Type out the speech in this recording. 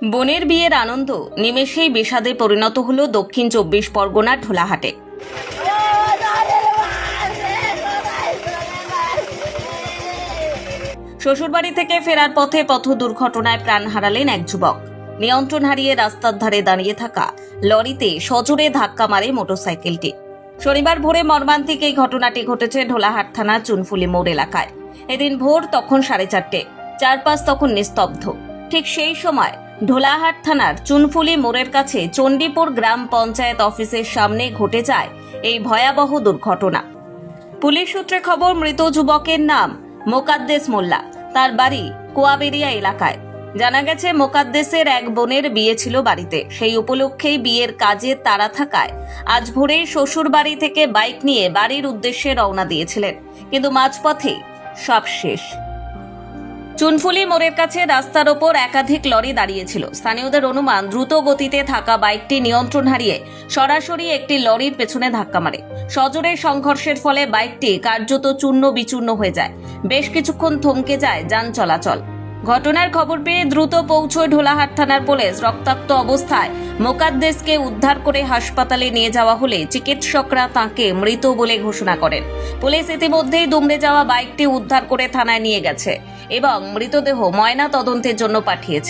বোনের বিয়ের আনন্দ নিমেষেই বিষাদে পরিণত হলো দক্ষিণ 24 পরগনার ঢোলাহাটে। শ্বশুরবাড়ি থেকে ফেরার পথে পথ দুর্ঘটনায় প্রাণ হারালেন এক যুবক। নিয়ন্ত্রণ হারিয়ে রাস্তার ধারে দাঁড়িয়ে থাকা লরিতে সজোরে ধাক্কা মারে মোটরসাইকেলটি। শনিবার ভোরে মর্মান্তিক এই ঘটনাটি ঘটেছে ঢোলাহাট থানার চুনফুলি মোড় এলাকায়। এদিন ভোর তখন 4:30, চারপাশ তখন নিস্তব্ধ। ঠিক সেই সময় ঢোলাহাট থানার চুনফুলি মোড়ের কাছে চণ্ডীপুর গ্রাম পঞ্চায়েত অফিসের সামনে ঘটে যায় এই ভয়াবহ দুর্ঘটনা। পুলিশ সূত্রে খবর, মৃত যুবকের নাম মোকাদ্দেস মোল্লা। তার বাড়ি কুয়াবেরিয়া এলাকায়। জানা গেছে, মোকাদ্দেসের এক বোনের বিয়ে ছিল বাড়িতে। সেই উপলক্ষেই বিয়ের কাজে তাড়া থাকায় আজ ভোরেই শ্বশুর বাড়ি থেকে বাইক নিয়ে বাড়ির উদ্দেশ্যে রওনা দিয়েছিলেন, কিন্তু মাঝপথে সব শেষ। চুনফুলি মোড়ের কাছে রাস্তার ওপর একাধিক লরি দাঁড়িয়েছিল। স্থানীয়দের অনুমান, দ্রুত গতিতে থাকা বাইকটি নিয়ন্ত্রণ হারিয়ে সরাসরি একটি লরির পেছনে ধাক্কা মারে। সজোরে সংঘর্ষের ফলে বাইকটি কার্যত চূর্ণ বিচূর্ণ হয়ে যায়। বেশ কিছুক্ষণ থমকে যায় যান চলাচল। ঘটনার খবর পেয়ে দ্রুত পৌঁছয় ঢোলাহাট থানার পুলিশ। রক্তাক্ত অবস্থায় মোকাদ্দেসকে উদ্ধার করে হাসপাতালে নিয়ে যাওয়া হলে চিকিৎসকরা তাঁকে মৃত বলে ঘোষণা করেন। পুলিশ ইতিমধ্যেই দুমড়ে যাওয়া বাইকটি উদ্ধার করে থানায় নিয়ে গেছে এবং মৃতদেহ ময়না তদন্তের জন্য পাঠিয়েছে।